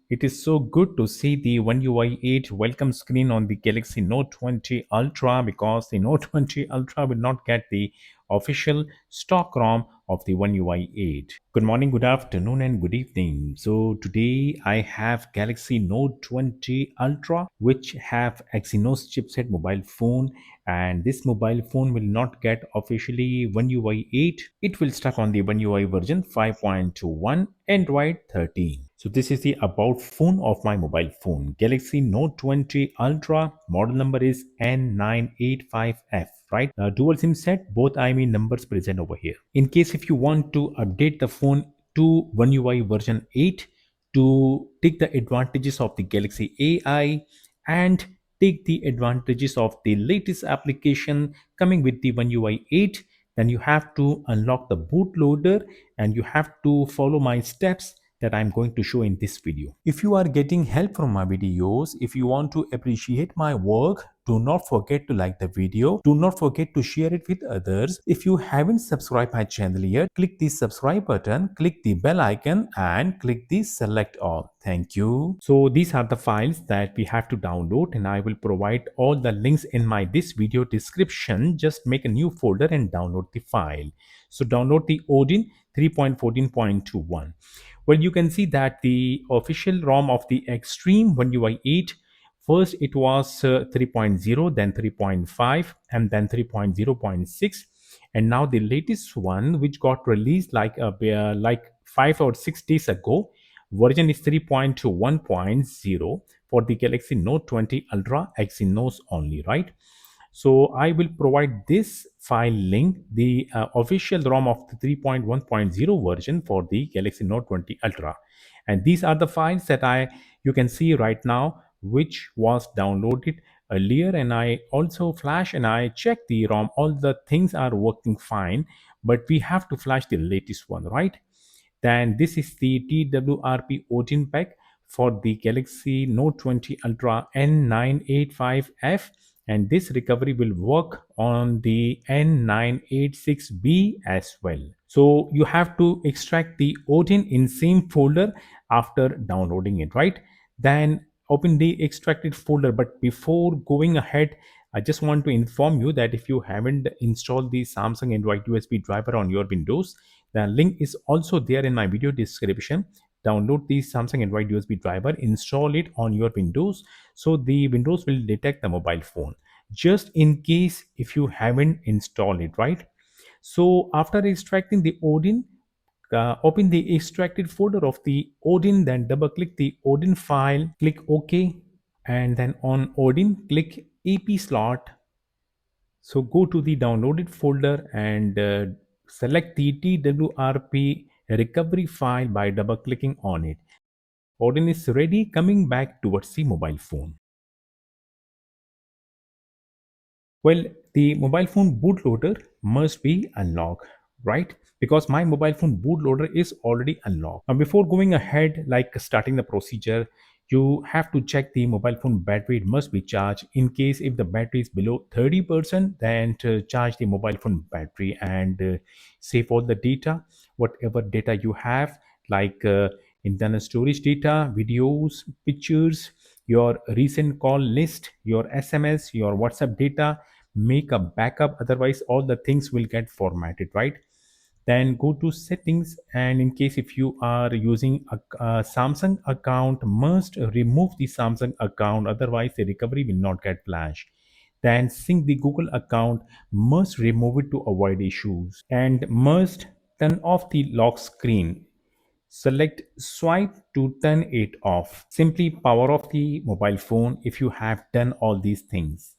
It is so good to see the One UI 8 welcome screen on the Galaxy Note 20 Ultra because the Note 20 Ultra will not get the official stock ROM of the One UI 8. Good morning, good afternoon, and good evening. So today I have Galaxy Note 20 Ultra, which have Exynos chipset mobile phone, and this mobile phone will not get officially One UI 8. It will stuck on the One UI version 5.21 Android 13. So this is the about phone of my mobile phone, Galaxy Note 20 Ultra. Model number is N985F, right? Dual SIM set, both IMEI numbers present over here. In case if you want to update the phone to One UI version 8 to take the advantages of the Galaxy AI and take the advantages of the latest application coming with the One UI 8, then you have to unlock the bootloader and you have to follow my steps that I'm going to show in this video. If you are getting help from my videos, if you want to appreciate my work, do not forget to like the video. Do not forget to share it with others. If you haven't subscribed my channel yet, click the subscribe button, click the bell icon and click the select all. Thank you. So these are the files that we have to download and I will provide all the links in my this video description. Just make a new folder and download the file. So download the Odin 3.14.21. Well, you can see that the official ROM of the Extreme One UI 8, first it was 3.0, then 3.5, and then 3.0.6, and now the latest one, which got released like 5 or 6 days ago, version is 3.1.0 for the Galaxy Note 20 Ultra Exynos only, right? So I will provide this file link, the official ROM of the 3.1.0 version for the Galaxy Note 20 Ultra. And these are the files that you can see right now, which was downloaded earlier. And I also flash and I check the ROM. All the things are working fine, but we have to flash the latest one, right? Then this is the TWRP Odin pack for the Galaxy Note 20 Ultra N985F, and this recovery will work on the N986B as well. So you have to extract the Odin in same folder after downloading it, right? Then open the extracted folder. But before going ahead, I just want to inform you that if you haven't installed the Samsung Android USB driver on your Windows, the link is also there in my video description. Download the Samsung Android USB driver, install it on your Windows, so the Windows will detect the mobile phone. Just in case if you haven't installed it, right? So after extracting the Odin, open the extracted folder of the Odin, then double click the Odin file, click OK, and then on Odin, click AP slot. So go to the downloaded folder and select the TWRP recovery file by double clicking on it. Odin is ready, coming back towards the mobile phone. Well, the mobile phone bootloader must be unlocked, right? Because my mobile phone bootloader is already unlocked. Now, before going ahead, like starting the procedure, you have to check the mobile phone battery. It must be charged. In case if the battery is below 30%, then to charge the mobile phone battery and save all the data, whatever data you have, like internal storage data, videos, pictures, your recent call list, your SMS, your WhatsApp data. Make a backup, otherwise all the things will get formatted, right? Then go to settings, and in case if you are using a Samsung account, must remove the Samsung account, otherwise the recovery will not get flashed. Then sync the Google account, must remove it to avoid issues, and must turn off the lock screen. Select swipe to turn it off. Simply power off the mobile phone if you have done all these things.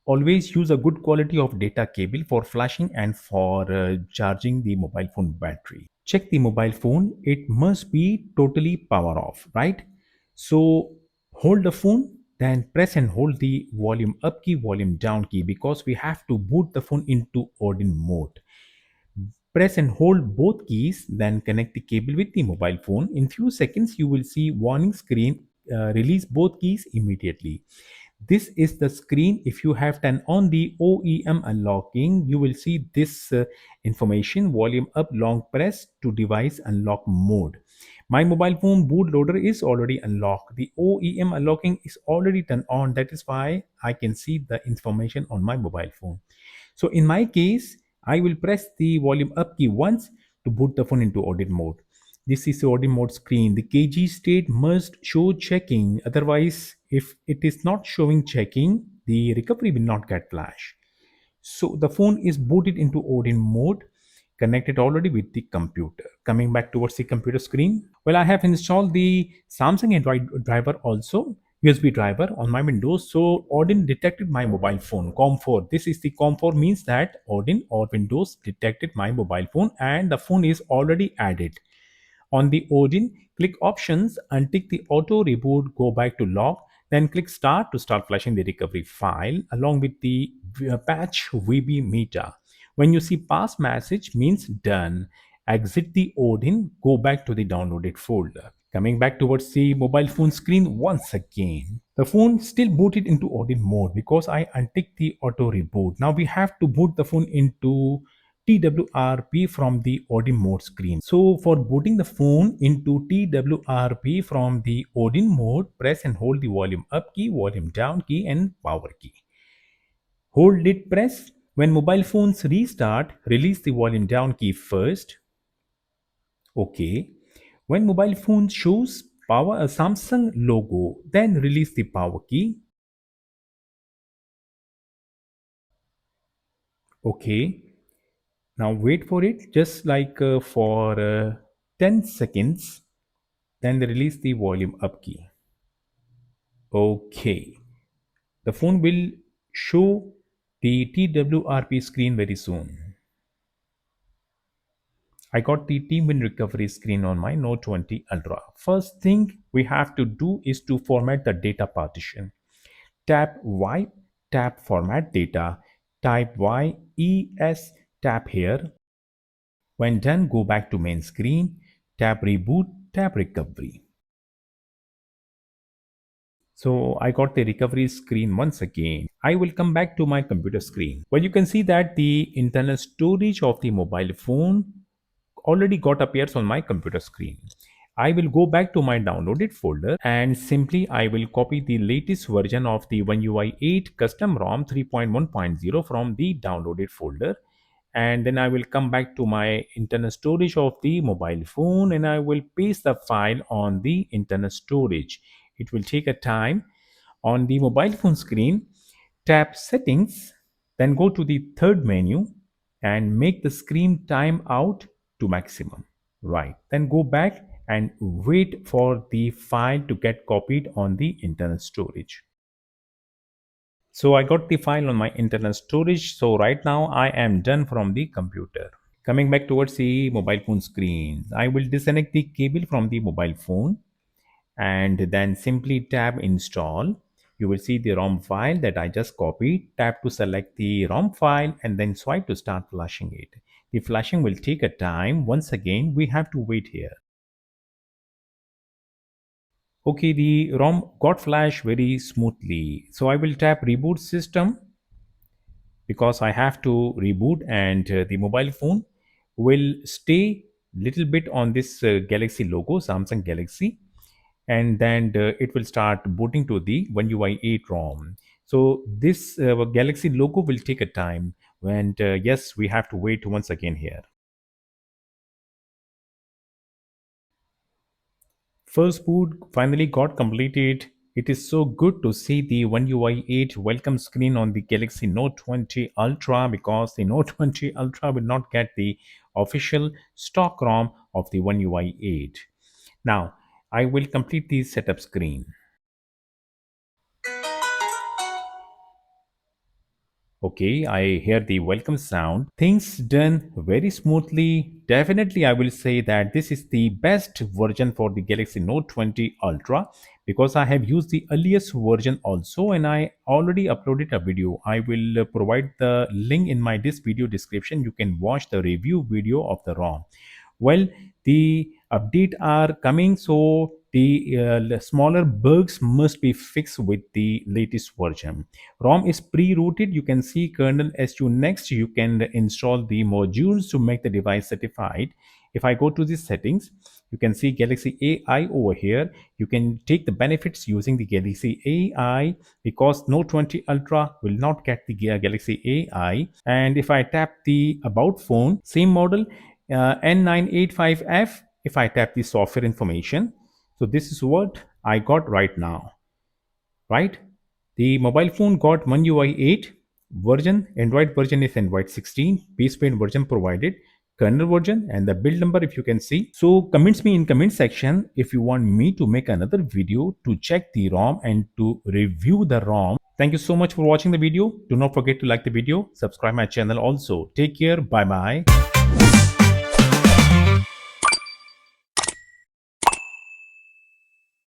Always use a good quality of data cable for flashing and for charging the mobile phone battery. Check the mobile phone. It must be totally power off, right? So hold the phone, then press and hold the volume up key, volume down key, because we have to boot the phone into Odin mode. Press and hold both keys, then connect the cable with the mobile phone. In few seconds, you will see warning screen. Release both keys immediately. This is the screen. If you have turned on the OEM unlocking, you will see this information: volume up, long press to device unlock mode. My mobile phone bootloader is already unlocked. The OEM unlocking is already turned on. That is why I can see the information on my mobile phone. So in my case, I will press the volume up key once to boot the phone into audit mode. This is the audit mode screen. The KG state must show checking. Otherwise, if it is not showing checking, the recovery will not get flash. So the phone is booted into Odin mode, connected already with the computer. Coming back towards the computer screen. Well, I have installed the Samsung Android driver also, USB driver on my Windows. So Odin detected my mobile phone, COM4. This is the COM4 means that Odin or Windows detected my mobile phone and the phone is already added. On the Odin, click Options, untick the Auto Reboot, go back to Lock, then click Start to start flashing the recovery file along with the patch VB Meta. When you see pass message means done. Exit the Odin, go back to the downloaded folder. Coming back towards the mobile phone screen once again. The phone still booted into Odin mode because I unticked the auto reboot. Now we have to boot the phone into TWRP from the Odin mode screen. So for booting the phone into TWRP from the Odin mode, press and hold the volume up key, volume down key and power key. Hold it press. When mobile phones restart, release the volume down key first. Okay. When mobile phone shows power a Samsung logo, then release the power key. Okay. Now wait for it just like for 10 seconds. Then release the volume up key. Okay. The phone will show the TWRP screen very soon. I got the team win recovery screen on my Note 20 Ultra. First thing we have to do is to format the data partition. Tap wipe, tap format data, type YES, tap here. When done, go back to main screen, tap reboot, tap recovery. So I got the recovery screen once again. I will come back to my computer screen. Well, you can see that the internal storage of the mobile phone already got appears on my computer screen. I will go back to my downloaded folder and simply I will copy the latest version of the One UI 8 custom ROM 3.1.0 from the downloaded folder, and then I will come back to my internal storage of the mobile phone and I will paste the file on the internal storage. It will take a time. On the mobile phone screen, tap settings, then go to the third menu and make the screen time out to maximum. Right, then go back and wait for the file to get copied on the internal storage. So I got the file on my internal storage. So right now I am done from the computer. Coming back towards the mobile phone screen, I will disconnect the cable from the mobile phone and then simply tap install. You will see the ROM file that I just copied. Tap to select the ROM file and then swipe to start flashing it. The flashing will take a time. Once again, we have to wait here. Okay, the ROM got flashed very smoothly. So I will tap reboot system because I have to reboot and the mobile phone will stay little bit on this Galaxy logo, Samsung Galaxy, and then it will start booting to the One UI 8 ROM. So this Galaxy logo will take a time, and yes, we have to wait once again here. First boot finally got completed. It is so good to see the One UI 8 welcome screen on the Galaxy Note 20 Ultra because the Note 20 Ultra will not get the official stock ROM of the One UI 8. Now, I will complete the setup screen. Okay, I hear the welcome sound. Things done very smoothly. Definitely, I will say that this is the best version for the Galaxy Note 20 Ultra because I have used the earliest version also and I already uploaded a video. I will provide the link in my this video description. You can watch the review video of the ROM. Well, the update are coming, so the smaller bugs must be fixed with the latest version. ROM is pre-rooted. You can see kernel su. Next, you can install the modules to make the device certified. If I go to the settings, You can see Galaxy AI over here. You can take the benefits using the Galaxy AI, because Note 20 Ultra will not get the Galaxy AI. And if I tap the About phone, same model, N985F, if I tap the software information, so this is what I got right now, right? The mobile phone got One UI 8 version, Android version is Android 16, baseband version provided, kernel version, and the build number if you can see. So comments me in comment section if you want me to make another video to check the ROM and to review the ROM. Thank you so much for watching the video. Do not forget to like the video, subscribe my channel also. Take care. Bye bye.